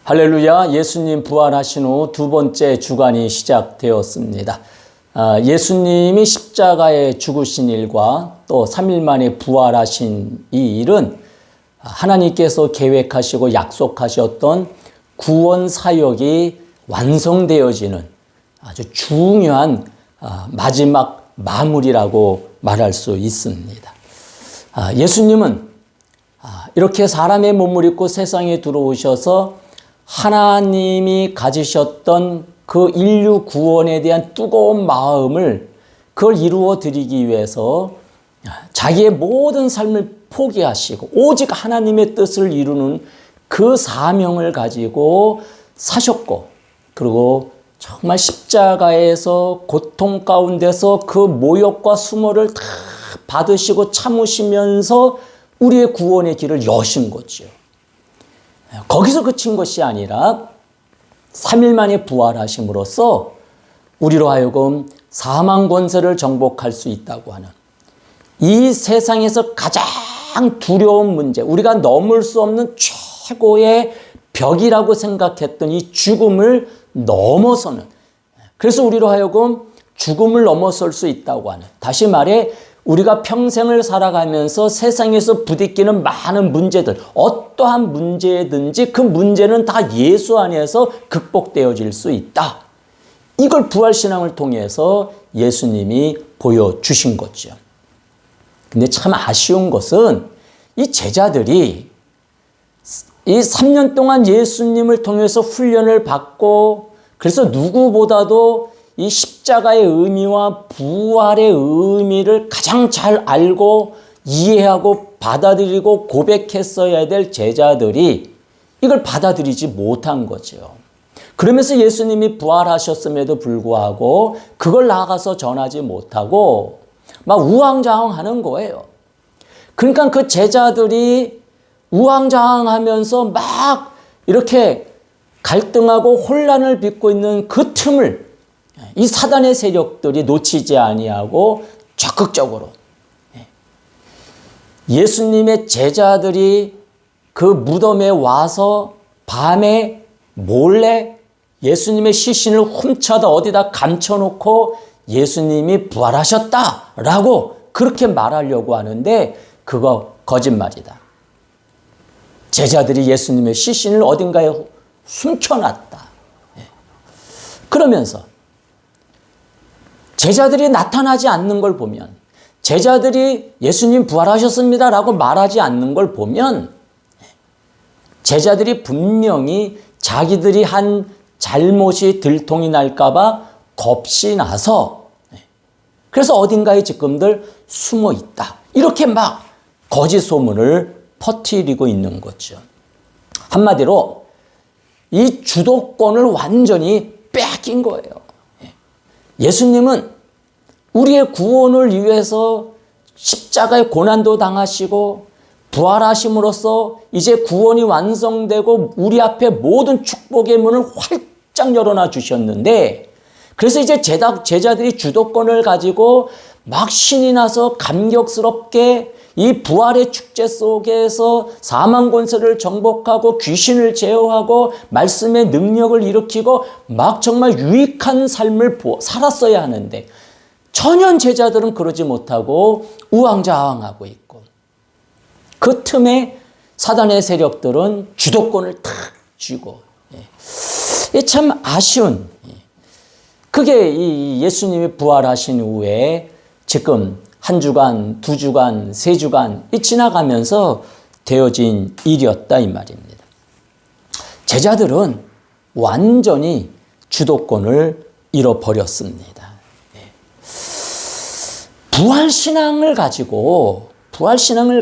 할렐루야, 예수님 부활하신 후 두 번째 주간이 시작되었습니다. 예수님이 십자가에 죽으신 일과 또 3일 만에 부활하신 이 일은 하나님께서 계획하시고 약속하셨던 구원 사역이 완성되어지는 아주 중요한 마지막 마무리라고 말할 수 있습니다. 예수님은 이렇게 사람의 몸을 입고 세상에 들어오셔서 하나님이 가지셨던 그 인류 구원에 대한 뜨거운 마음을 그걸 이루어 드리기 위해서 자기의 모든 삶을 포기하시고 오직 하나님의 뜻을 이루는 그 사명을 가지고 사셨고, 그리고 정말 십자가에서 고통 가운데서 그 모욕과 수모를 다 받으시고 참으시면서 우리의 구원의 길을 여신 거죠. 거기서 그친 것이 아니라 3일 만에 부활하심으로써 우리로 하여금 사망 권세를 정복할 수 있다고 하는 이 세상에서 가장 두려운 문제, 우리가 넘을 수 없는 최고의 벽이라고 생각했던 이 죽음을 넘어서는, 그래서 우리로 하여금 죽음을 넘어설 수 있다고 하는, 다시 말해 우리가 평생을 살아가면서 세상에서 부딪히는 많은 문제들, 어떠한 문제든지 그 문제는 다 예수 안에서 극복되어질 수 있다. 이걸 부활신앙을 통해서 예수님이 보여주신 거죠. 근데 참 아쉬운 것은 이 제자들이 이 3년 동안 예수님을 통해서 훈련을 받고, 그래서 누구보다도 이 십자가의 의미와 부활의 의미를 가장 잘 알고 이해하고 받아들이고 고백했어야 될 제자들이 이걸 받아들이지 못한 거죠. 그러면서 예수님이 부활하셨음에도 불구하고 그걸 나가서 전하지 못하고 막 우왕좌왕하는 거예요. 그러니까 그 제자들이 우왕좌왕하면서 막 이렇게 갈등하고 혼란을 빚고 있는 그 틈을 이 사단의 세력들이 놓치지 아니하고 적극적으로 예수님의 제자들이 그 무덤에 와서 밤에 몰래 예수님의 시신을 훔쳐다 어디다 감춰놓고 예수님이 부활하셨다라고 그렇게 말하려고 하는데 그거 거짓말이다. 제자들이 예수님의 시신을 어딘가에 숨겨놨다. 그러면서 제자들이 나타나지 않는 걸 보면, 제자들이 예수님 부활하셨습니다 라고 말하지 않는 걸 보면 제자들이 분명히 자기들이 한 잘못이 들통이 날까 봐 겁이 나서 그래서 어딘가에 지금들 숨어 있다. 이렇게 막 거짓 소문을 퍼뜨리고 있는 거죠. 한마디로 이 주도권을 완전히 빼앗긴 거예요. 예수님은 우리의 구원을 위해서 십자가의 고난도 당하시고 부활하심으로써 이제 구원이 완성되고 우리 앞에 모든 축복의 문을 활짝 열어놔 주셨는데, 그래서 이제 제자들이 주도권을 가지고 막 신이 나서 감격스럽게 이 부활의 축제 속에서 사망 권세를 정복하고 귀신을 제어하고 말씀의 능력을 일으키고 막 정말 유익한 삶을 살았어야 하는데 전혀 제자들은 그러지 못하고 우왕좌왕하고 있고, 그 틈에 사단의 세력들은 주도권을 탁 쥐고, 참 아쉬운, 그게 이 예수님이 부활하신 후에 지금 한 주간, 두 주간, 세 주간 지나가면서 되어진 일이었다 이 말입니다. 제자들은 완전히 주도권을 잃어버렸습니다. 부활신앙을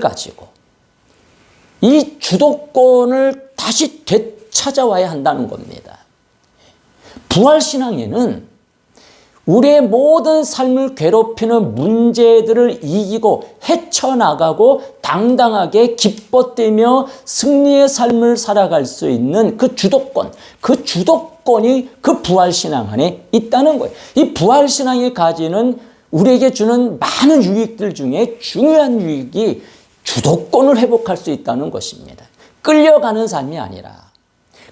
가지고 이 주도권을 다시 되찾아와야 한다는 겁니다. 부활신앙에는 우리의 모든 삶을 괴롭히는 문제들을 이기고 헤쳐나가고 당당하게 기뻐 뛰며 승리의 삶을 살아갈 수 있는 그 주도권이 그 부활신앙 안에 있다는 거예요. 이 부활신앙이 가지는 우리에게 주는 많은 유익들 중에 중요한 유익이 주도권을 회복할 수 있다는 것입니다. 끌려가는 삶이 아니라,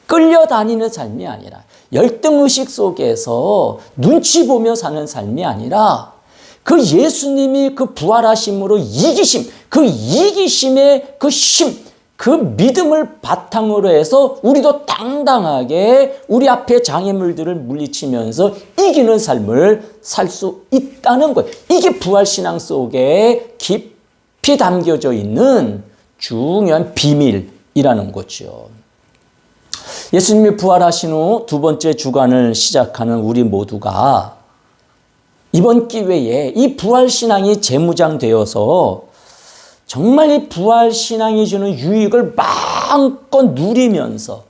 끌려다니는 삶이 아니라, 열등의식 속에서 눈치 보며 사는 삶이 아니라, 그 예수님이 그 부활하심으로 이기심, 그 이기심의 그 힘, 그 믿음을 바탕으로 해서 우리도 당당하게 우리 앞에 장애물들을 물리치면서 이기는 삶을 살 수 있다는 거예요. 이게 부활신앙 속에 깊이 담겨져 있는 중요한 비밀이라는 거죠. 예수님이 부활하신 후 두 번째 주간을 시작하는 우리 모두가 이번 기회에 이 부활신앙이 재무장되어서 정말 이 부활신앙이 주는 유익을 마음껏 누리면서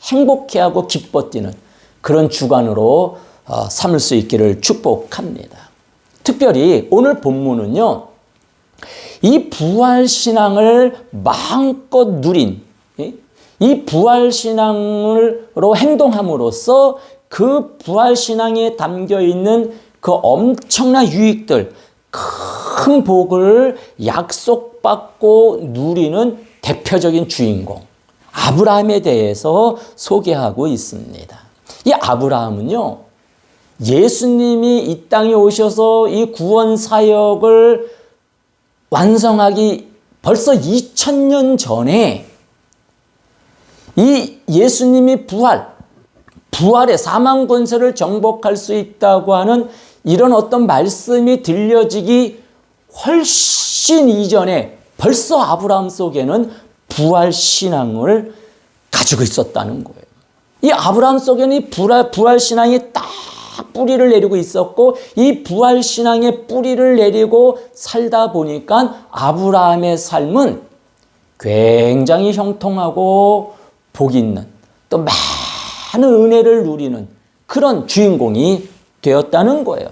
행복해하고 기뻐 뛰는 그런 주간으로 삼을 수 있기를 축복합니다. 특별히 오늘 본문은요, 이 부활신앙을 마음껏 누린, 이 부활신앙으로 행동함으로써 그 부활신앙에 담겨있는 그 엄청난 유익들, 큰 복을 약속받고 누리는 대표적인 주인공 아브라함에 대해서 소개하고 있습니다. 이 아브라함은요, 예수님이 이 땅에 오셔서 이 구원 사역을 완성하기 벌써 2000년 전에 이 예수님이 부활의 사망 권세를 정복할 수 있다고 하는 이런 어떤 말씀이 들려지기 훨씬 이전에 벌써 아브라함 속에는 부활신앙을 가지고 있었다는 거예요. 이 아브라함 속에는 이 부활신앙이 딱 뿌리를 내리고 있었고, 이 부활신앙의 뿌리를 내리고 살다 보니까 아브라함의 삶은 굉장히 형통하고 복 있는, 또 많은 은혜를 누리는 그런 주인공이 되었다는 거예요.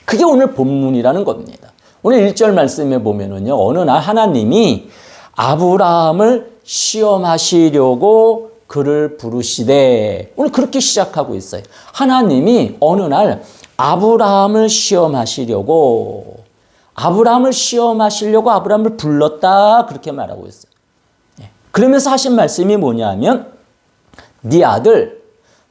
그게 오늘 본문이라는 겁니다. 오늘 1절 말씀에 보면은요, 어느 날 하나님이 아브라함을 시험하시려고 그를 부르시되, 오늘 그렇게 시작하고 있어요. 하나님이 어느 날 아브라함을 시험하시려고 아브라함을 불렀다, 그렇게 말하고 있어요. 그러면서 하신 말씀이 뭐냐면, 네 아들,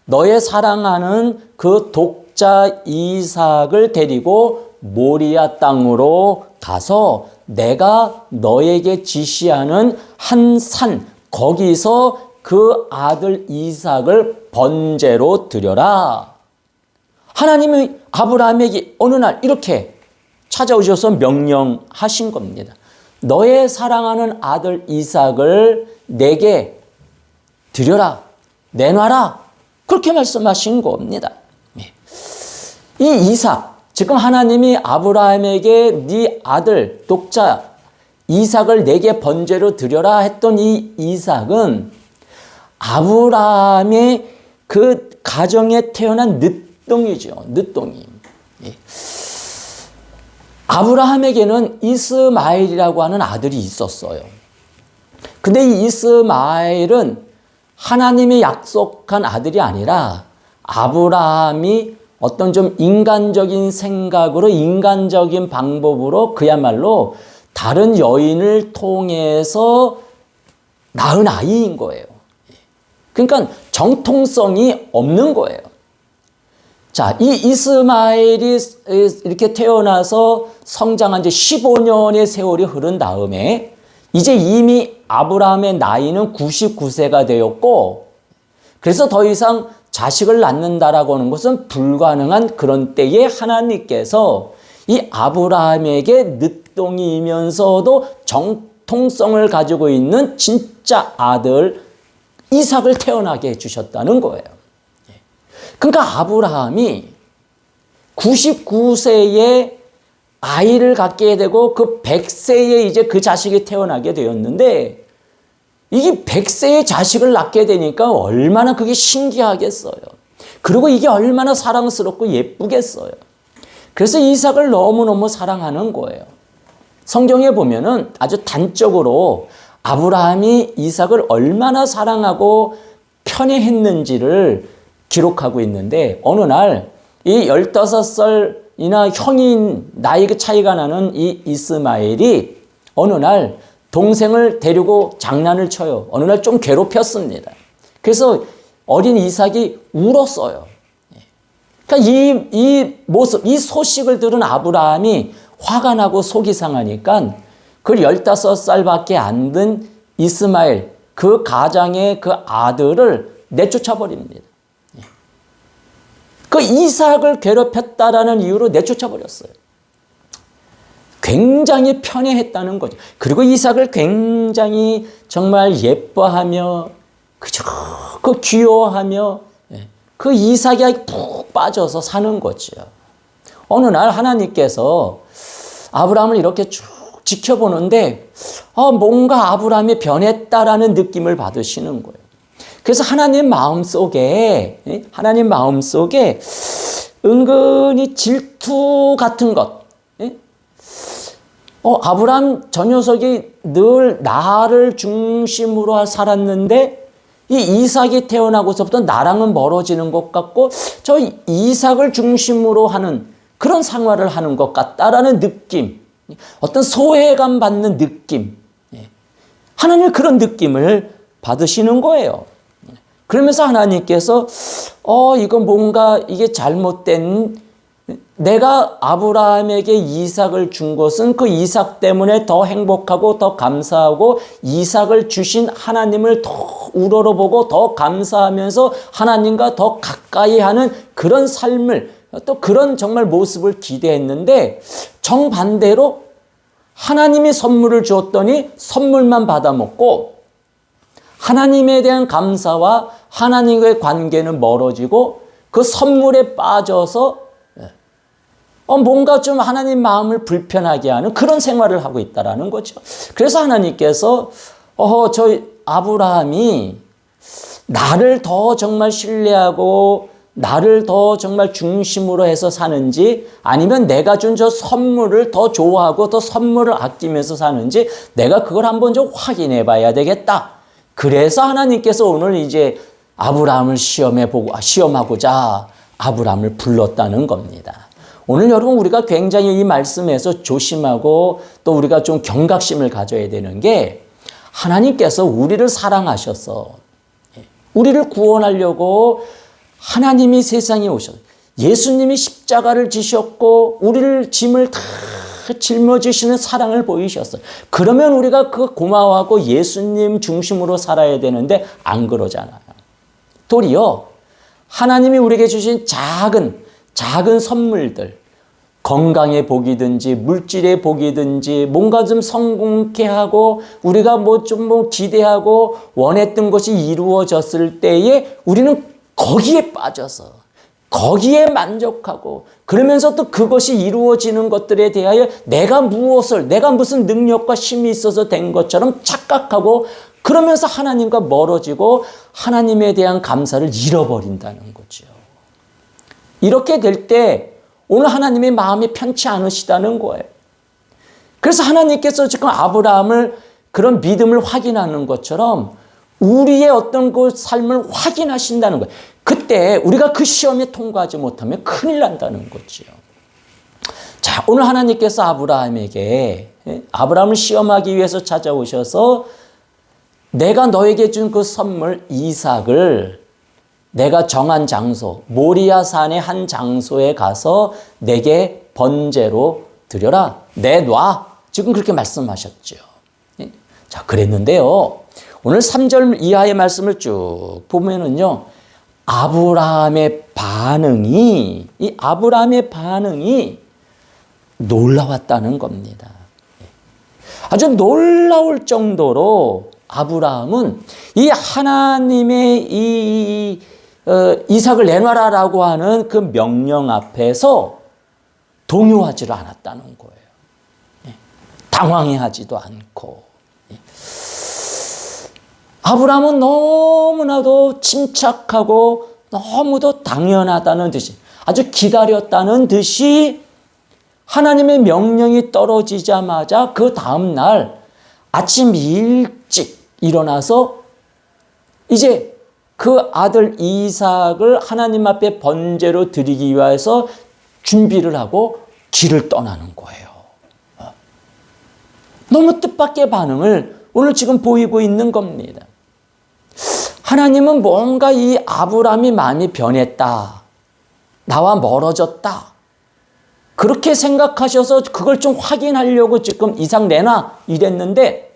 너의 사랑하는 그 독자 이삭을 데리고 모리아 땅으로 가서 내가 너에게 지시하는 한 산, 거기서 그 아들 이삭을 번제로 드려라. 하나님이 아브라함에게 어느 날 이렇게 찾아오셔서 명령하신 겁니다. 너의 사랑하는 아들 이삭을 내게 드려라, 내놔라, 그렇게 말씀하신 겁니다. 이 이삭, 지금 하나님이 아브라함에게 네 아들 독자 이삭을 내게 번제로 드려라 했던 이 이삭은 아브라함의 그 가정에 태어난 늦둥이죠. 늦둥이. 아브라함에게는 이스마엘이라고 하는 아들이 있었어요. 근데 이 이스마엘은 하나님이 약속한 아들이 아니라 아브라함이 어떤 좀 인간적인 생각으로, 인간적인 방법으로 그야말로 다른 여인을 통해서 낳은 아이인 거예요. 그러니까 정통성이 없는 거예요. 자, 이 이스마엘이 이렇게 태어나서 성장한 지 15년의 세월이 흐른 다음에 이제 이미 아브라함의 나이는 99세가 되었고, 그래서 더 이상 자식을 낳는다라고 하는 것은 불가능한 그런 때에 하나님께서 이 아브라함에게 늦둥이면서도 정통성을 가지고 있는 진짜 아들 이삭을 태어나게 해주셨다는 거예요. 그러니까 아브라함이 99세에 아이를 갖게 되고 그 100세에 이제 그 자식이 태어나게 되었는데, 이게 100세의 자식을 낳게 되니까 얼마나 그게 신기하겠어요. 그리고 이게 얼마나 사랑스럽고 예쁘겠어요. 그래서 이삭을 너무너무 사랑하는 거예요. 성경에 보면은 아주 단적으로 아브라함이 이삭을 얼마나 사랑하고 편애했는지를 기록하고 있는데, 어느 날 이 15살이나 형인 나이 차이가 나는 이 이스마엘이 어느 날 동생을 데리고 장난을 쳐요. 어느 날 좀 괴롭혔습니다. 그래서 어린 이삭이 울었어요. 그러니까 이 모습, 이 소식을 들은 아브라함이 화가 나고 속이 상하니까 그 15살밖에 안 된 이스마엘, 그 가장의 그 아들을 내쫓아 버립니다. 그 이삭을 괴롭혔다라는 이유로 내쫓아 버렸어요. 굉장히 편애했다는 거죠. 그리고 이삭을 굉장히 정말 예뻐하며 그저 그 귀여워하며 그 이삭이 푹 빠져서 사는 거죠. 어느 날 하나님께서 아브라함을 이렇게 쭉 지켜보는데 뭔가 아브라함이 변했다라는 느낌을 받으시는 거예요. 그래서 하나님 마음속에 은근히 질투 같은 것. 아브라함 저 녀석이 늘 나를 중심으로 살았는데 이 이삭이 태어나고서부터 나랑은 멀어지는 것 같고 저 이삭을 중심으로 하는 그런 생활을 하는 것 같다라는 느낌, 어떤 소외감 받는 느낌, 하나님은 그런 느낌을 받으시는 거예요. 그러면서 하나님께서 이거 뭔가 이게 잘못된, 내가 아브라함에게 이삭을 준 것은 그 이삭 때문에 더 행복하고 더 감사하고 이삭을 주신 하나님을 더 우러러보고 더 감사하면서 하나님과 더 가까이 하는 그런 삶을, 또 그런 정말 모습을 기대했는데 정반대로 하나님이 선물을 주었더니 선물만 받아먹고 하나님에 대한 감사와 하나님과의 관계는 멀어지고 그 선물에 빠져서 뭔가 좀 하나님 마음을 불편하게 하는 그런 생활을 하고 있다라는 거죠. 그래서 하나님께서 저 아브라함이 나를 더 정말 신뢰하고 나를 더 정말 중심으로 해서 사는지 아니면 내가 준 저 선물을 더 좋아하고 더 선물을 아끼면서 사는지 내가 그걸 한번 좀 확인해 봐야 되겠다. 그래서 하나님께서 오늘 이제 아브라함을 시험하고자 아브라함을 불렀다는 겁니다. 오늘 여러분 우리가 굉장히 이 말씀에서 조심하고 또 우리가 좀 경각심을 가져야 되는 게 하나님께서 우리를 사랑하셔서 우리를 구원하려고 하나님이 세상에 오셔서 예수님이 십자가를 지셨고 우리를 짐을 다 짊어지시는 사랑을 보이셨어요. 그러면 우리가 그 고마워하고 예수님 중심으로 살아야 되는데 안 그러잖아요. 도리어 하나님이 우리에게 주신 작은 선물들, 건강의 복이든지 물질의 복이든지 뭔가 좀 성공케 하고 우리가 좀 기대하고 원했던 것이 이루어졌을 때에 우리는 거기에 빠져서 거기에 만족하고 그러면서 또 그것이 이루어지는 것들에 대하여 내가 무슨 능력과 힘이 있어서 된 것처럼 착각하고 그러면서 하나님과 멀어지고 하나님에 대한 감사를 잃어버린다는 거죠. 이렇게 될 때 오늘 하나님의 마음이 편치 않으시다는 거예요. 그래서 하나님께서 지금 아브라함을 그런 믿음을 확인하는 것처럼 우리의 어떤 그 삶을 확인하신다는 거예요. 그때 우리가 그 시험에 통과하지 못하면 큰일 난다는 거죠. 자, 오늘 하나님께서 아브라함을 시험하기 위해서 찾아오셔서 내가 너에게 준 그 선물 이삭을 내가 정한 장소, 모리아 산의 한 장소에 가서 내게 번제로 드려라. 내놔. 지금 그렇게 말씀하셨죠. 자, 그랬는데요. 오늘 3절 이하의 말씀을 쭉 보면은요. 아브라함의 반응이 놀라웠다는 겁니다. 아주 놀라울 정도로 아브라함은 이 하나님의 이삭을 내놔라라고 하는 그 명령 앞에서 동요하지를 않았다는 거예요. 당황해하지도 않고. 아브라함은 너무나도 침착하고 너무도 당연하다는 듯이 아주 기다렸다는 듯이 하나님의 명령이 떨어지자마자 그 다음 날 아침 일찍 일어나서 이제 그 아들 이삭을 하나님 앞에 번제로 드리기 위해서 준비를 하고 길을 떠나는 거예요. 너무 뜻밖의 반응을 오늘 지금 보이고 있는 겁니다. 하나님은 뭔가 이 아브라함이 마음이 변했다, 나와 멀어졌다, 그렇게 생각하셔서 그걸 좀 확인하려고 지금 이삭 내놔 이랬는데,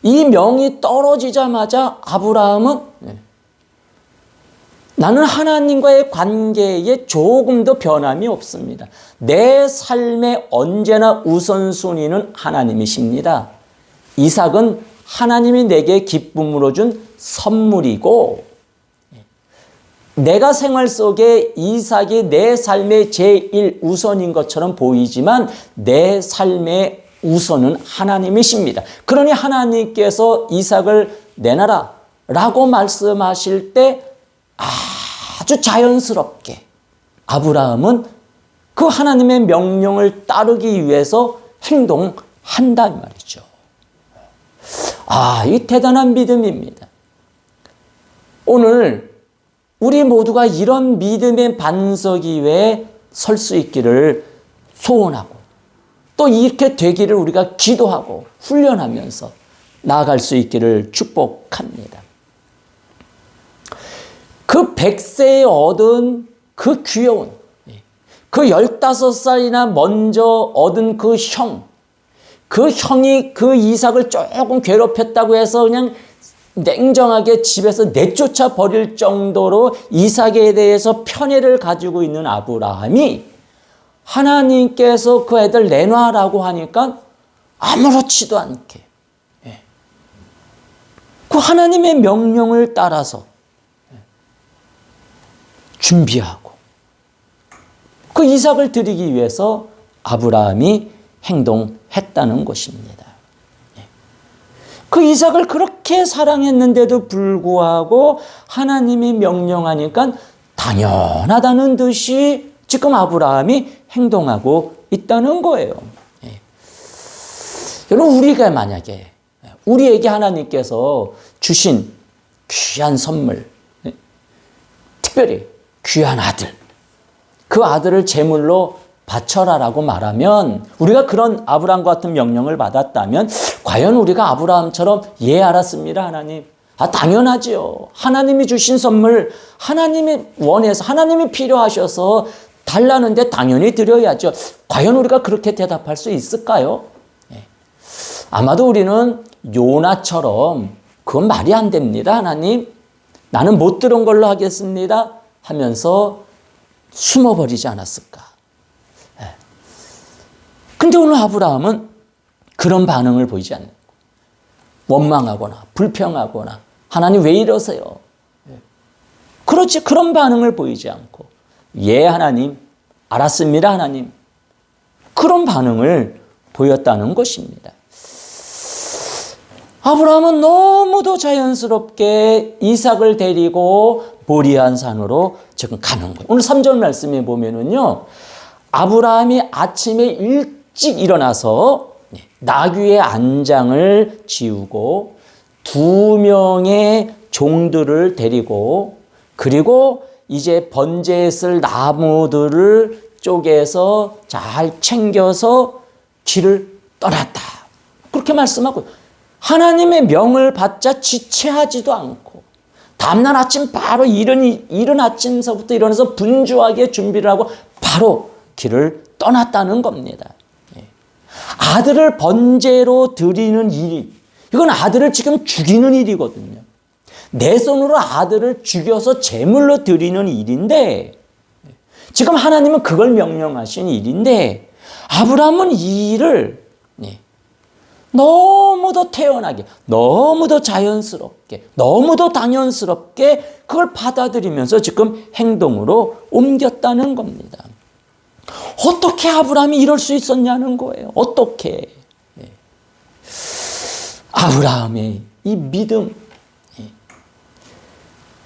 이 명이 떨어지자마자 아브라함은 나는 하나님과의 관계에 조금도 변함이 없습니다. 내 삶의 언제나 우선순위는 하나님이십니다. 이삭은 하나님이 내게 기쁨으로 준 선물이고, 내가 생활 속에 이삭이 내 삶의 제1우선인 것처럼 보이지만 내 삶의 우선은 하나님이십니다. 그러니 하나님께서 이삭을 내놔라 라고 말씀하실 때 아주 자연스럽게 아브라함은 그 하나님의 명령을 따르기 위해서 행동한단 말이죠. 이 대단한 믿음입니다. 오늘 우리 모두가 이런 믿음의 반석 위에 설 수 있기를 소원하고, 또 이렇게 되기를 우리가 기도하고 훈련하면서 나아갈 수 있기를 축복합니다. 그 100세에 얻은 그 귀여운, 그 15살이나 먼저 얻은 그 형이 그 이삭을 조금 괴롭혔다고 해서 그냥 냉정하게 집에서 내쫓아 버릴 정도로 이삭에 대해서 편애를 가지고 있는 아브라함이 하나님께서 그 애들 내놔라고 하니까 아무렇지도 않게 그 하나님의 명령을 따라서 준비하고 그 이삭을 드리기 위해서 아브라함이 행동했다는 것입니다. 그 이삭을 그렇게 사랑했는데도 불구하고 하나님이 명령하니까 당연하다는 듯이 지금 아브라함이 행동하고 있다는 거예요. 여러분, 우리가 만약에 우리에게 하나님께서 주신 귀한 선물, 특별히 귀한 아들, 그 아들을 제물로 바쳐라라고 말하면, 우리가 그런 아브라함과 같은 명령을 받았다면 과연 우리가 아브라함처럼 알았습니다 하나님, 당연하지요, 하나님이 주신 선물, 하나님이 원해서 하나님이 필요하셔서 달라는데 당연히 드려야죠, 과연 우리가 그렇게 대답할 수 있을까요? 아마도 우리는 요나처럼 그건 말이 안 됩니다 하나님, 나는 못 들은 걸로 하겠습니다 하면서 숨어버리지 않았을까. 근데 오늘 아브라함은 그런 반응을 보이지 않는, 원망하거나 불평하거나 하나님 왜 이러세요, 그렇지, 그런 반응을 보이지 않고 하나님, 알았습니다 하나님, 그런 반응을 보였다는 것입니다. 아브라함은 너무도 자연스럽게 이삭을 데리고 모리아 산으로 지금 가는 거예요. 오늘 3절 말씀에 보면은요, 아브라함이 아침에 일찍 일어나서 나귀의 안장을 지우고 2명의 종들을 데리고, 그리고 이제 번제에 쓸 나무들을 쪼개서 잘 챙겨서 길을 떠났다, 그렇게 말씀하고, 하나님의 명을 받자 지체하지도 않고 다음날 아침 바로 이른 아침서부터 일어나서 분주하게 준비를 하고 바로 길을 떠났다는 겁니다. 아들을 번제로 드리는 일이, 이건 아들을 지금 죽이는 일이거든요. 내 손으로 아들을 죽여서 제물로 드리는 일인데, 지금 하나님은 그걸 명령하신 일인데, 아브라함은 이 일을 너무도 태연하게, 너무도 자연스럽게, 너무도 당연스럽게 그걸 받아들이면서 지금 행동으로 옮겼다는 겁니다. 어떻게 아브라함이 이럴 수 있었냐는 거예요. 어떻게. 아브라함의 이 믿음,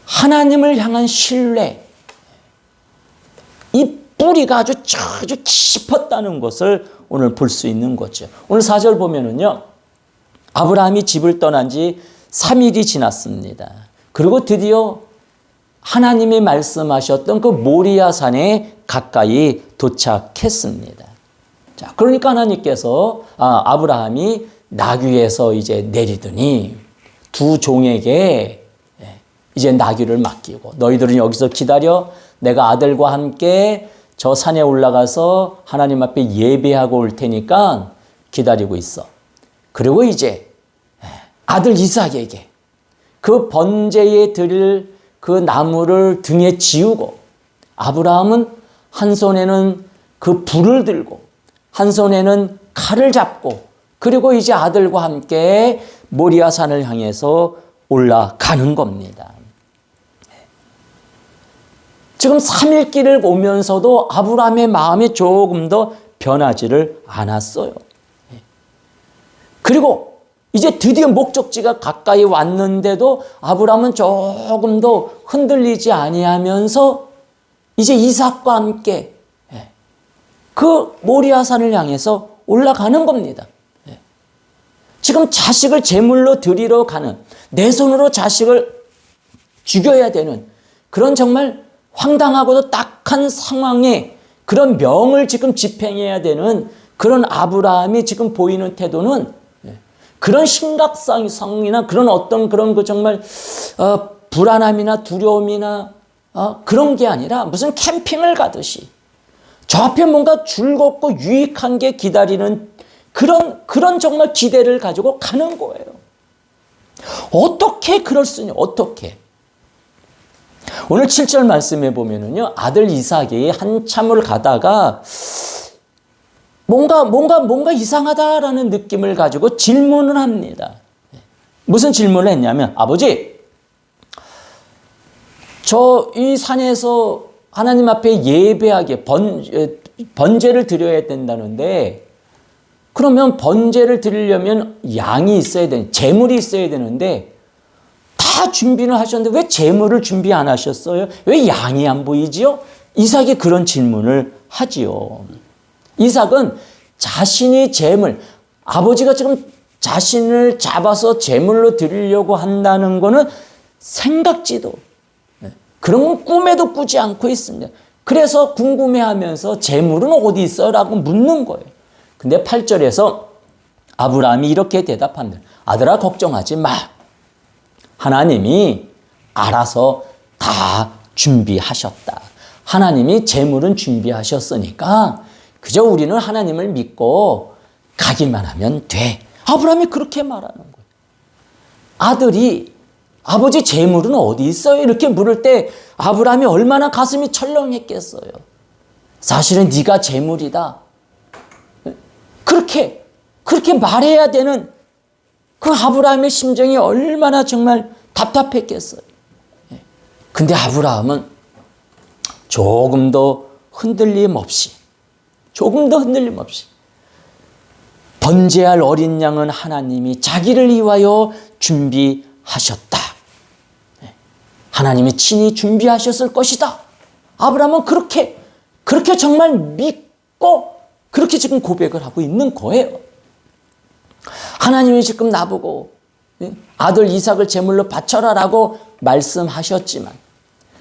하나님을 향한 신뢰, 이 뿌리가 아주 깊었다는 것을 오늘 볼 수 있는 거죠. 오늘 4절 보면은요, 아브라함이 집을 떠난 지 3일이 지났습니다. 그리고 드디어 하나님이 말씀하셨던 그 모리아 산에 가까이 도착했습니다. 자, 그러니까 하나님께서 아브라함이 나귀에서 이제 내리더니 두 종에게 이제 나귀를 맡기고 너희들은 여기서 기다려 내가 아들과 함께 저 산에 올라가서 하나님 앞에 예배하고 올 테니까 기다리고 있어. 그리고 이제 아들 이삭에게 그 번제에 드릴 그 나무를 등에 지우고 아브라함은 한 손에는 그 불을 들고 한 손에는 칼을 잡고 그리고 이제 아들과 함께 모리아 산을 향해서 올라가는 겁니다. 지금 3일 길을 오면서도 아브라함의 마음이 조금 더 변하지를 않았어요. 그리고 이제 드디어 목적지가 가까이 왔는데도 아브라함은 조금 더 흔들리지 아니하면서 이제 이삭과 함께 그 모리아 산을 향해서 올라가는 겁니다. 지금 자식을 제물로 드리러 가는, 내 손으로 자식을 죽여야 되는 그런 정말 황당하고도 딱한 상황에 그런 명을 지금 집행해야 되는 그런 아브라함이 지금 보이는 태도는 그런 심각성이나 그런 어떤 그런 그 정말 불안함이나 두려움이나 그런 게 아니라 무슨 캠핑을 가듯이 저 앞에 뭔가 즐겁고 유익한 게 기다리는 그런 정말 기대를 가지고 가는 거예요. 어떻게 그럴 수 있냐? 어떻게? 오늘 7절 말씀해 보면은요, 아들 이삭이 한참을 가다가 뭔가 이상하다라는 느낌을 가지고 질문을 합니다. 무슨 질문을 했냐면, 아버지, 저 이 산에서 하나님 앞에 예배하게 번제를 드려야 된다는데, 그러면 번제를 드리려면 양이 있어야 되는, 제물이 있어야 되는데 다 준비를 하셨는데 왜 제물을 준비 안 하셨어요? 왜 양이 안 보이지요? 이삭이 그런 질문을 하지요. 이삭은 자신이 제물, 아버지가 지금 자신을 잡아서 제물로 드리려고 한다는 거는 생각지도, 그런 건 꿈에도 꾸지 않고 있습니다. 그래서 궁금해하면서 제물은 어디 있어요? 라고 묻는 거예요. 근데 8절에서 아브라함이 이렇게 대답합니다. 아들아, 걱정하지 마. 하나님이 알아서 다 준비하셨다. 하나님이 제물은 준비하셨으니까 그저 우리는 하나님을 믿고 가기만 하면 돼. 아브라함이 그렇게 말하는 거예요. 아들이 아버지 제물은 어디 있어요? 이렇게 물을 때 아브라함이 얼마나 가슴이 철렁했겠어요. 사실은 네가 제물이다. 그렇게 말해야 되는 그 아브라함의 심정이 얼마나 정말 답답했겠어요. 근데 아브라함은 조금 더 흔들림 없이 번제할 어린 양은 하나님이 자기를 위하여 준비하셨다. 하나님이 친히 준비하셨을 것이다. 아브라함은 그렇게 정말 믿고 그렇게 지금 고백을 하고 있는 거예요. 하나님이 지금 나보고 아들 이삭을 제물로 바쳐라라고 말씀하셨지만,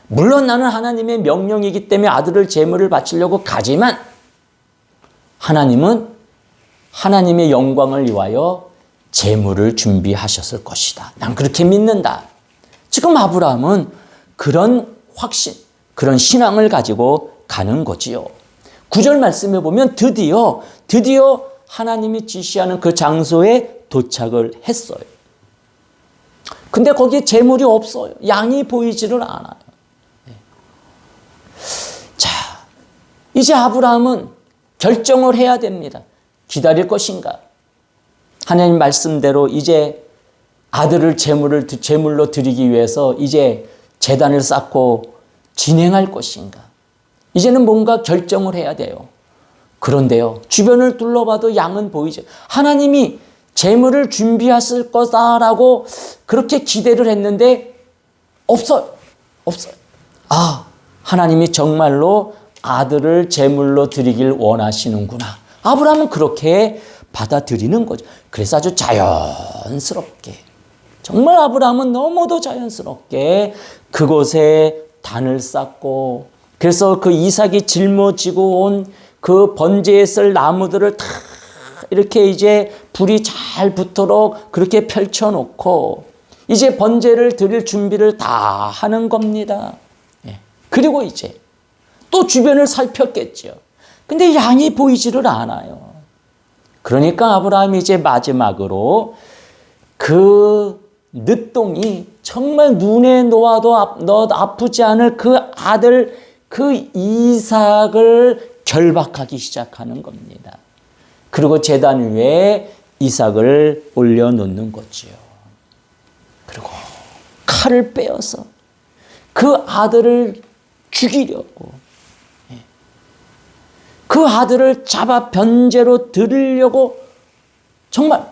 물론 나는 하나님의 명령이기 때문에 아들을 제물을 바치려고 가지만 하나님은 하나님의 영광을 위하여 제물을 준비하셨을 것이다. 난 그렇게 믿는다. 지금 아브라함은 그런 확신, 그런 신앙을 가지고 가는 거지요. 9절 말씀에 보면 드디어 하나님이 지시하는 그 장소에 도착을 했어요. 근데 거기에 제물이 없어요. 양이 보이지를 않아요. 자, 이제 아브라함은 결정을 해야 됩니다. 기다릴 것인가? 하나님 말씀대로 이제 아들을 제물로 드리기 위해서 이제 제단을 쌓고 진행할 것인가? 이제는 뭔가 결정을 해야 돼요. 그런데요, 주변을 둘러봐도 양은 보이죠. 하나님이 제물을 준비하실 거다라고 그렇게 기대를 했는데 없어요. 하나님이 정말로 아들을 제물로 드리길 원하시는구나. 아브라함은 그렇게 받아들이는 거죠. 그래서 아주 자연스럽게, 정말 아브라함은 너무도 자연스럽게 그곳에 단을 쌓고, 그래서 그 이삭이 짊어지고 온 그 번제에 쓸 나무들을 다 이렇게 이제 불이 잘 붙도록 그렇게 펼쳐놓고 이제 번제를 드릴 준비를 다 하는 겁니다. 그리고 이제 또 주변을 살폈겠죠. 근데 양이 보이지를 않아요. 그러니까 아브라함이 이제 마지막으로 그 늦동이 정말 눈에 놓아도 아프지 않을 그 아들 그 이삭을 결박하기 시작하는 겁니다. 그리고 제단 위에 이삭을 올려놓는 거지요. 그리고 칼을 빼어서 그 아들을 죽이려고 그 아들을 잡아 변제로 드리려고 정말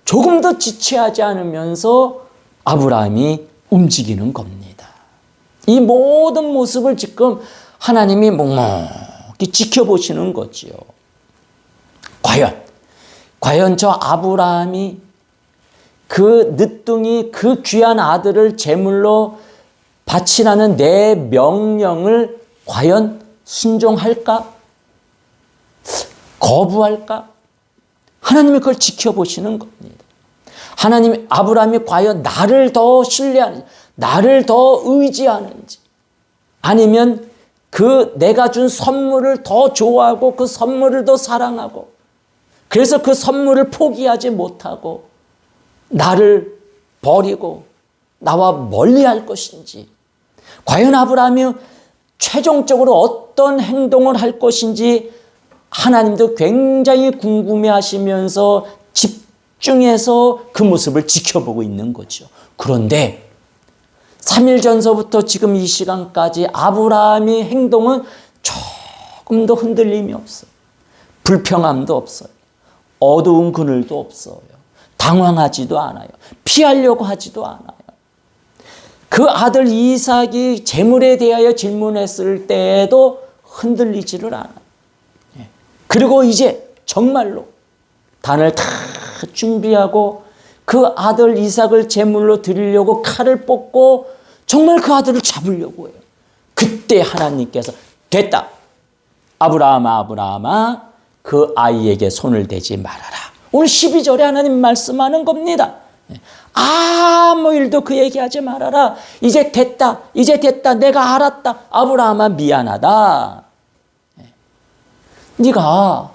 조금도 지체하지 않으면서 아브라함이 움직이는 겁니다. 이 모든 모습을 지금 하나님이 묵묵히 지켜보시는 거지요. 과연 저 아브라함이 그 늦둥이 그 귀한 아들을 제물로 바치라는 내 명령을 과연 순종할까? 거부할까? 하나님이 그걸 지켜보시는 겁니다. 하나님이 아브라함이 과연 나를 더 신뢰하는지, 나를 더 의지하는지, 아니면 그 내가 준 선물을 더 좋아하고 그 선물을 더 사랑하고 그래서 그 선물을 포기하지 못하고 나를 버리고 나와 멀리할 것인지, 과연 아브라함이 최종적으로 어떤 행동을 할 것인지 하나님도 굉장히 궁금해하시면서 집중해서 그 모습을 지켜보고 있는 거죠. 그런데 3일 전서부터 지금 이 시간까지 아브라함의 행동은 조금도 흔들림이 없어요. 불평함도 없어요. 어두운 그늘도 없어요. 당황하지도 않아요. 피하려고 하지도 않아요. 그 아들 이삭이 재물에 대하여 질문했을 때에도 흔들리지를 않아요. 그리고 이제 정말로 단을 다 준비하고 그 아들 이삭을 제물로 드리려고 칼을 뽑고 정말 그 아들을 잡으려고 해요. 그때 하나님께서 됐다. 아브라함아 그 아이에게 손을 대지 말아라. 오늘 12절에 하나님 말씀하는 겁니다. 아무 일도 그에게 하지 말아라. 이제 됐다. 내가 알았다. 아브라함아 미안하다. 네가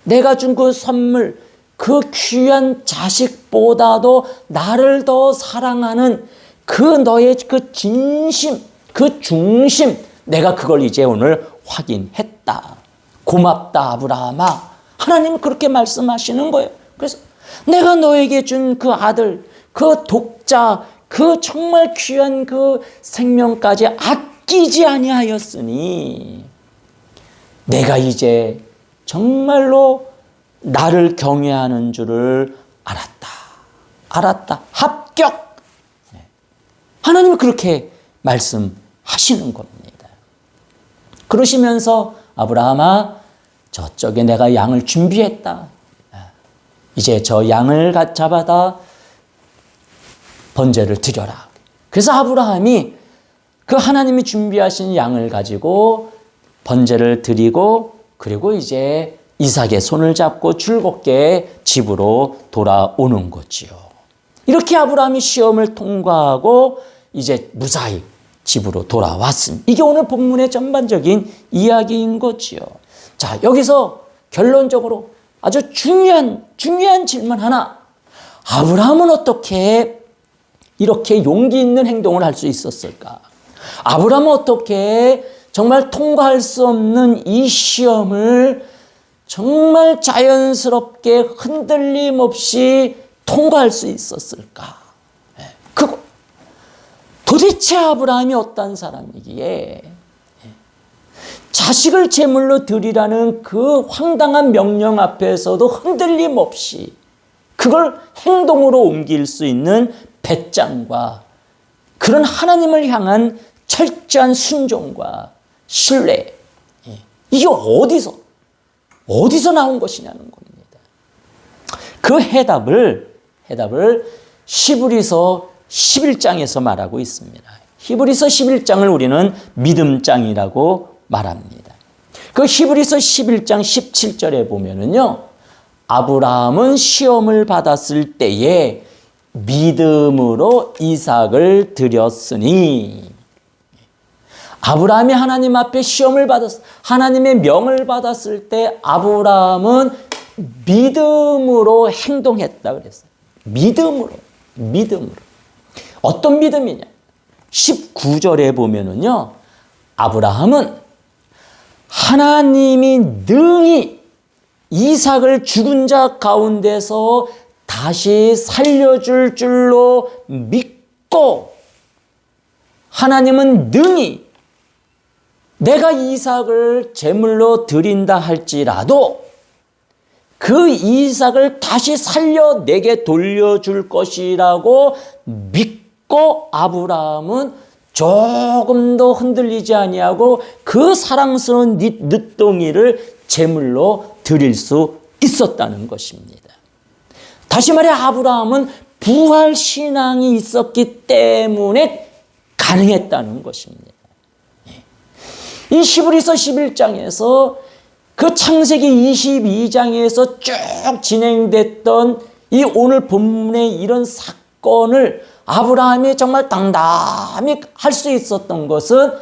내가 준 그 선물, 그 귀한 자식보다도 나를 더 사랑하는 그 너의 그 진심, 그 중심, 내가 그걸 이제 오늘 확인했다. 고맙다 아브라함아. 하나님은 그렇게 말씀하시는 거예요. 그래서 내가 너에게 준 그 아들, 그 독자, 그 정말 귀한 그 생명까지 아끼지 아니하였으니 내가 이제 정말로 나를 경외하는 줄을 알았다. 합격. 하나님은 그렇게 말씀하시는 겁니다. 그러시면서 아브라함아 저쪽에 내가 양을 준비했다. 이제 저 양을 잡아다 번제를 드려라. 그래서 아브라함이 그 하나님이 준비하신 양을 가지고 번제를 드리고 그리고 이제 이삭의 손을 잡고 즐겁게 집으로 돌아오는 거지요. 이렇게 아브라함이 시험을 통과하고 이제 무사히 집으로 돌아왔습니다. 이게 오늘 본문의 전반적인 이야기인 거지요. 자, 여기서 결론적으로 아주 중요한 질문 하나. 아브라함은 어떻게 이렇게 용기 있는 행동을 할 수 있었을까? 아브라함은 어떻게 정말 통과할 수 없는 이 시험을 정말 자연스럽게 흔들림 없이 통과할 수 있었을까? 그거 도대체 아브라함이 어떤 사람이기에 자식을 제물로 드리라는 그 황당한 명령 앞에서도 흔들림 없이 그걸 행동으로 옮길 수 있는 배짱과 그런 하나님을 향한 철저한 순종과 신뢰, 이게 어디서 나온 것이냐는 겁니다. 그 해답을 히브리서 11장에서 말하고 있습니다. 히브리서 11장을 우리는 믿음장이라고 말합니다. 그 히브리서 11장 17절에 보면은요, 아브라함은 시험을 받았을 때에 믿음으로 이삭을 드렸으니, 아브라함이 하나님 앞에 시험을 받았을, 하나님의 명을 받았을 때 아브라함은 믿음으로 행동했다 그랬어요. 믿음으로. 어떤 믿음이냐? 19절에 보면은요, 아브라함은 하나님이 능히 이삭을 죽은 자 가운데서 다시 살려줄 줄로 믿고, 하나님은 능히 내가 이삭을 제물로 드린다 할지라도 그 이삭을 다시 살려 내게 돌려줄 것이라고 믿고 아브라함은 조금도 흔들리지 아니하고 그 사랑스러운 늦둥이를 제물로 드릴 수 있었다는 것입니다. 다시 말해 아브라함은 부활신앙이 있었기 때문에 가능했다는 것입니다. 이 히브리서 11장에서 그 창세기 22장에서 쭉 진행됐던 이 오늘 본문의 이런 사건을 아브라함이 정말 당당히 할 수 있었던 것은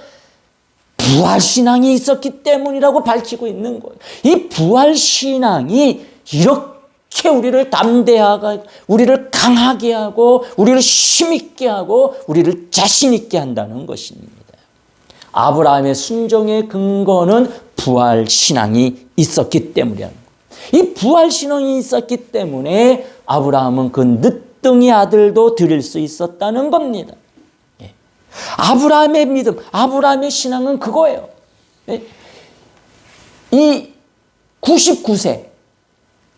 부활신앙이 있었기 때문이라고 밝히고 있는 거예요. 이 부활신앙이 이렇게 우리를 담대하게, 우리를 강하게 하고, 우리를 힘있게 하고, 우리를 자신있게 한다는 것입니다. 아브라함의 순종의 근거는 부활신앙이 있었기 때문이라는 거예요. 이 부활신앙이 있었기 때문에 아브라함은 그 늦둥이 아들도 드릴 수 있었다는 겁니다. 아브라함의 믿음, 아브라함의 신앙은 그거예요. 이 99세,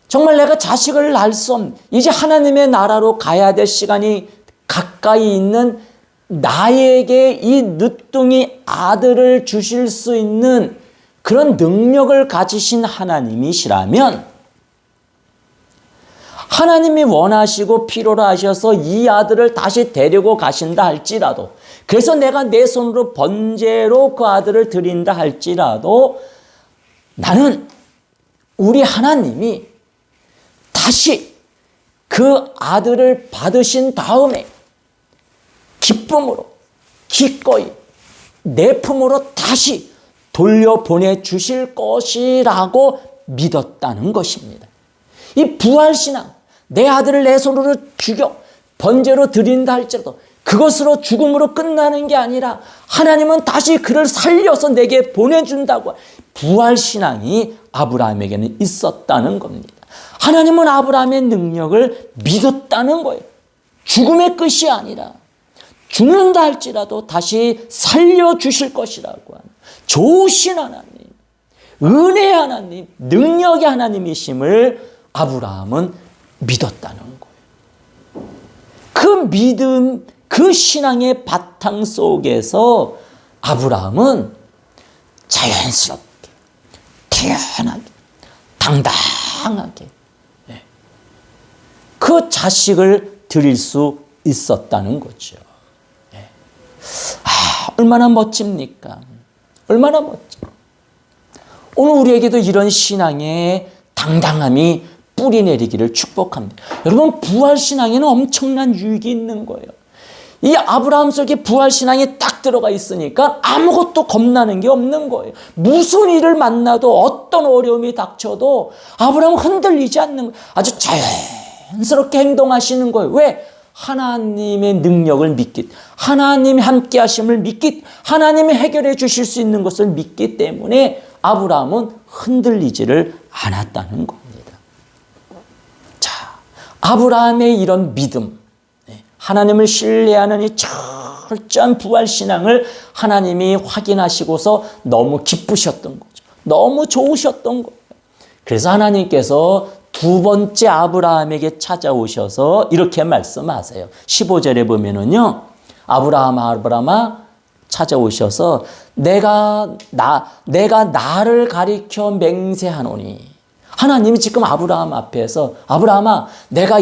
정말 내가 자식을 낳을 수 없는, 이제 하나님의 나라로 가야 될 시간이 가까이 있는 나에게 이 늦둥이 아들을 주실 수 있는 그런 능력을 가지신 하나님이시라면, 하나님이 원하시고 필요로 하셔서 이 아들을 다시 데리고 가신다 할지라도, 그래서 내가 내 손으로 번제로 그 아들을 드린다 할지라도, 나는 우리 하나님이 다시 그 아들을 받으신 다음에 기쁨으로 기꺼이 내 품으로 다시 돌려보내 주실 것이라고 믿었다는 것입니다. 이 부활신앙, 내 아들을 내 손으로 죽여 번제로 드린다 할지라도 그것으로 죽음으로 끝나는 게 아니라 하나님은 다시 그를 살려서 내게 보내준다고, 부활신앙이 아브라함에게는 있었다는 겁니다. 하나님은 아브라함의 능력을 믿었다는 거예요. 죽음의 끝이 아니라 죽는다 할지라도 다시 살려주실 것이라고 하는 좋으신 하나님, 은혜의 하나님, 능력의 하나님이심을 아브라함은 믿었다는 거예요. 그 믿음, 그 신앙의 바탕 속에서 아브라함은 자연스럽게, 태연하게, 당당하게 그 자식을 드릴 수 있었다는 거죠. 얼마나 멋집니까? 얼마나 멋져. 오늘 우리에게도 이런 신앙의 당당함이 뿌리 내리기를 축복합니다. 여러분, 부활신앙에는 엄청난 유익이 있는 거예요. 이 아브라함 속에 부활신앙이 딱 들어가 있으니까 아무것도 겁나는 게 없는 거예요. 무슨 일을 만나도, 어떤 어려움이 닥쳐도 아브라함은 흔들리지 않는 거예요. 아주 자연스럽게 행동하시는 거예요. 왜? 하나님의 능력을 믿기, 하나님이 함께 하심을 믿기, 하나님이 해결해 주실 수 있는 것을 믿기 때문에 아브라함은 흔들리지를 않았다는 겁니다. 자, 아브라함의 이런 믿음, 하나님을 신뢰하는 이 철저한 부활신앙을 하나님이 확인하시고서 너무 기쁘셨던 거죠. 너무 좋으셨던 거예요. 그래서 하나님께서 두 번째 아브라함에게 찾아오셔서 이렇게 말씀하세요. 15절에 보면은요, 아브라함아 찾아오셔서 내가 나를 가리켜 맹세하노니, 하나님이 지금 아브라함 앞에서 아브라함아, 내가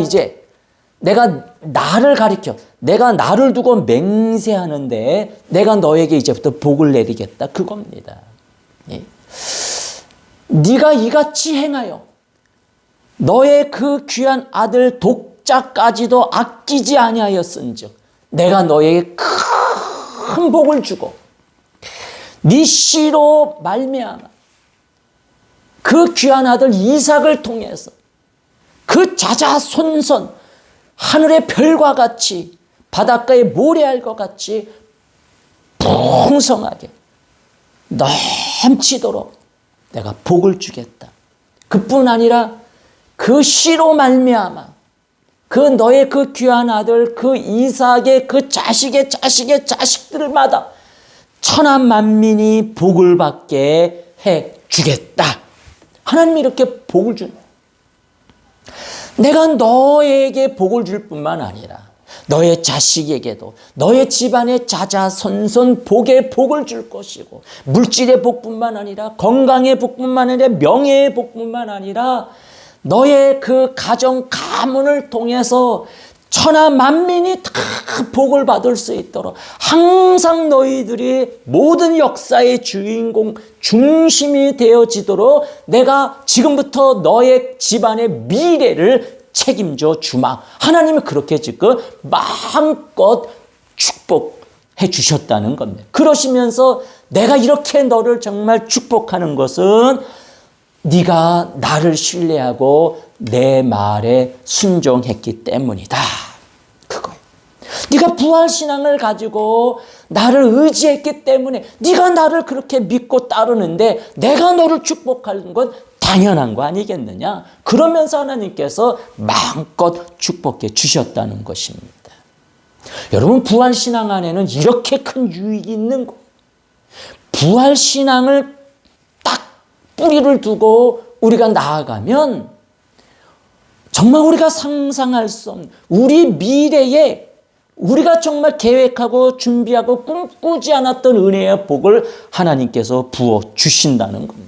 나를 가리켜, 내가 나를 두고 맹세하는데 내가 너에게 이제부터 복을 내리겠다, 그겁니다. 예. 네가 이같이 행하여 너의 그 귀한 아들 독자까지도 아끼지 아니하였은즉 내가 너에게 큰 복을 주고 네 씨로 말미암아 그 귀한 아들 이삭을 통해서 그 자자손손 하늘의 별과 같이 바닷가의 모래알과 같이 풍성하게 넘치도록 내가 복을 주겠다. 그뿐 아니라 그 씨로 말미암아 그 너의 그 귀한 아들 그 이삭의 그 자식의 자식의 자식들마다 천하 만민이 복을 받게 해 주겠다. 하나님이 이렇게 복을 주는 거예요. 내가 너에게 복을 줄 뿐만 아니라 너의 자식에게도 너의 집안의 자자손손 복의 복을 줄 것이고 물질의 복뿐만 아니라 건강의 복뿐만 아니라 명예의 복뿐만 아니라 너의 그 가정 가문을 통해서 천하 만민이 다 복을 받을 수 있도록 항상 너희들이 모든 역사의 주인공 중심이 되어지도록 내가 지금부터 너의 집안의 미래를 책임져 주마. 하나님이 그렇게 지금 마음껏 축복해 주셨다는 겁니다. 그러시면서 내가 이렇게 너를 정말 축복하는 것은 네가 나를 신뢰하고 내 말에 순종했기 때문이다. 그거예요. 네가 부활신앙을 가지고 나를 의지했기 때문에 네가 나를 그렇게 믿고 따르는데 내가 너를 축복하는 건 당연한 거 아니겠느냐. 그러면서 하나님께서 마음껏 축복해 주셨다는 것입니다. 여러분 부활신앙 안에는 이렇게 큰 유익이 있는 거예요. 부활신앙을 딱 뿌리를 두고 우리가 나아가면 정말 우리가 상상할 수 없는 우리 미래에 우리가 정말 계획하고 준비하고 꿈꾸지 않았던 은혜의 복을 하나님께서 부어 주신다는 겁니다.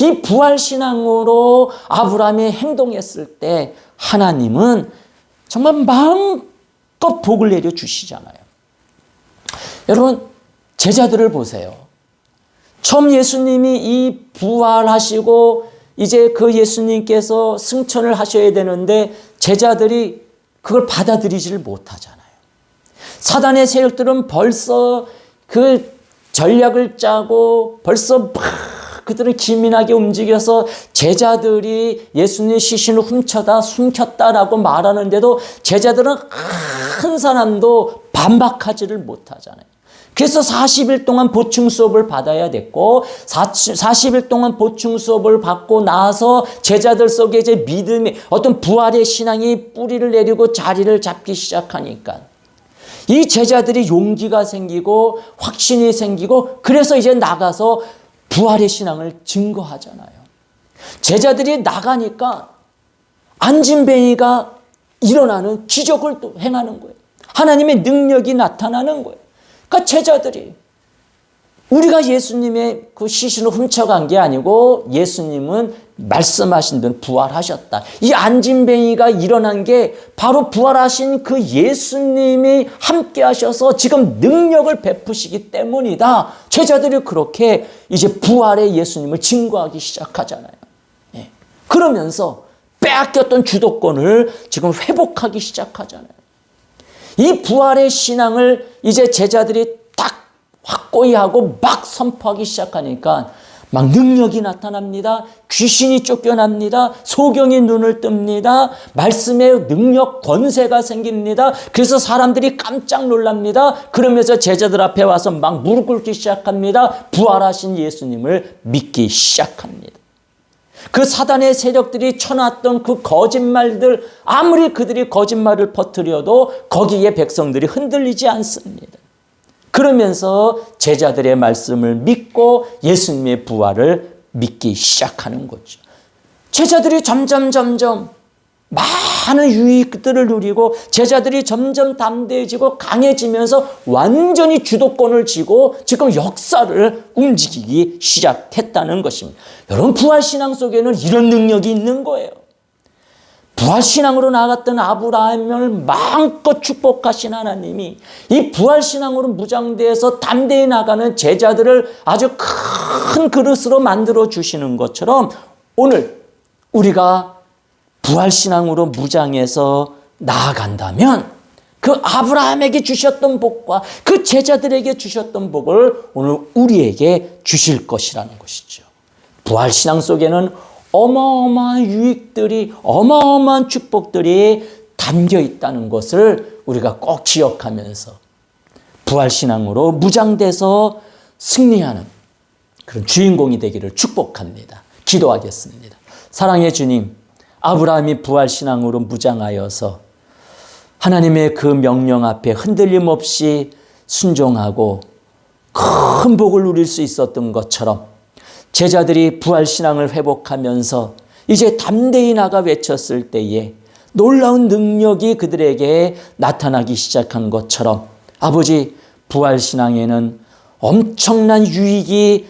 이 부활신앙으로 아브라함이 행동했을 때 하나님은 정말 마음껏 복을 내려 주시잖아요. 여러분 제자들을 보세요. 처음 예수님이 이 부활하시고 이제 그 예수님께서 승천을 하셔야 되는데 제자들이 그걸 받아들이지를 못하잖아요. 사단의 세력들은 벌써 그 전략을 짜고 벌써 막 그들은 기민하게 움직여서 제자들이 예수님의 시신을 훔쳐다 숨겼다라고 말하는데도 제자들은 한 사람도 반박하지를 못하잖아요. 그래서 40일 동안 보충 수업을 받아야 됐고 40일 동안 보충 수업을 받고 나서 제자들 속에 이제 믿음의 어떤 부활의 신앙이 뿌리를 내리고 자리를 잡기 시작하니까 이 제자들이 용기가 생기고 확신이 생기고 그래서 이제 나가서 부활의 신앙을 증거하잖아요. 제자들이 나가니까 안진뱅이가 일어나는 기적을 또 행하는 거예요. 하나님의 능력이 나타나는 거예요. 그러니까 제자들이 우리가 예수님의 그 시신을 훔쳐간 게 아니고 예수님은 말씀하신 대로 부활하셨다. 이 안진뱅이가 일어난 게 바로 부활하신 그 예수님이 함께 하셔서 지금 능력을 베푸시기 때문이다. 제자들이 그렇게 이제 부활의 예수님을 증거하기 시작하잖아요. 예. 그러면서 빼앗겼던 주도권을 지금 회복하기 시작하잖아요. 이 부활의 신앙을 이제 제자들이 딱 확고히 하고 막 선포하기 시작하니까 막 능력이 나타납니다. 귀신이 쫓겨납니다. 소경이 눈을 뜹니다. 말씀의 능력, 권세가 생깁니다. 그래서 사람들이 깜짝 놀랍니다. 그러면서 제자들 앞에 와서 막 무릎 꿇기 시작합니다. 부활하신 예수님을 믿기 시작합니다. 그 사단의 세력들이 쳐놨던 그 거짓말들, 아무리 그들이 거짓말을 퍼뜨려도 거기에 백성들이 흔들리지 않습니다. 그러면서 제자들의 말씀을 믿고 예수님의 부활을 믿기 시작하는 거죠. 제자들이 점점 많은 유익들을 누리고 제자들이 점점 담대해지고 강해지면서 완전히 주도권을 쥐고 지금 역사를 움직이기 시작했다는 것입니다. 여러분 부활신앙 속에는 이런 능력이 있는 거예요. 부활신앙으로 나아갔던 아브라함을 마음껏 축복하신 하나님이 이 부활신앙으로 무장돼서 담대히 나가는 제자들을 아주 큰 그릇으로 만들어 주시는 것처럼 오늘 우리가 부활신앙으로 무장해서 나아간다면 그 아브라함에게 주셨던 복과 그 제자들에게 주셨던 복을 오늘 우리에게 주실 것이라는 것이죠. 부활신앙 속에는 어마어마한 유익들이, 어마어마한 축복들이 담겨 있다는 것을 우리가 꼭 기억하면서 부활신앙으로 무장돼서 승리하는 그런 주인공이 되기를 축복합니다. 기도하겠습니다. 사랑의 주님, 아브라함이 부활신앙으로 무장하여서 하나님의 그 명령 앞에 흔들림 없이 순종하고 큰 복을 누릴 수 있었던 것처럼 제자들이 부활신앙을 회복하면서 이제 담대히 나가 외쳤을 때에 놀라운 능력이 그들에게 나타나기 시작한 것처럼 아버지, 부활신앙에는 엄청난 유익이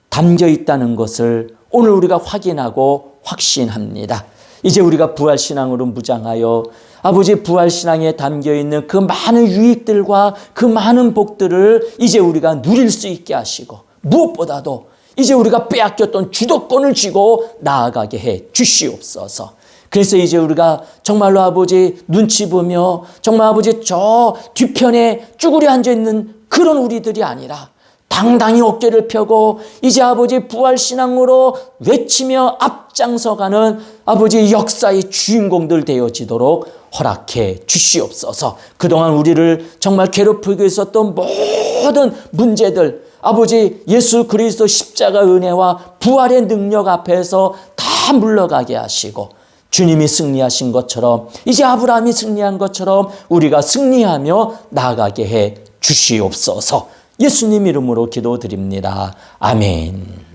담겨 있다는 것을 오늘 우리가 확인하고 확신합니다. 이제 우리가 부활신앙으로 무장하여 아버지, 부활신앙에 담겨있는 그 많은 유익들과 그 많은 복들을 이제 우리가 누릴 수 있게 하시고 무엇보다도 이제 우리가 빼앗겼던 주도권을 쥐고 나아가게 해 주시옵소서. 그래서 이제 우리가 정말로 아버지 눈치 보며 정말 아버지 저 뒤편에 쭈그려 앉아있는 그런 우리들이 아니라 당당히 어깨를 펴고 이제 아버지 부활신앙으로 외치며 앞장서가는 아버지 역사의 주인공들 되어지도록 허락해 주시옵소서. 그동안 우리를 정말 괴롭히고 있었던 모든 문제들 아버지 예수 그리스도 십자가 은혜와 부활의 능력 앞에서 다 물러가게 하시고 주님이 승리하신 것처럼 이제 아브라함이 승리한 것처럼 우리가 승리하며 나아가게 해 주시옵소서. 예수님 이름으로 기도드립니다. 아멘.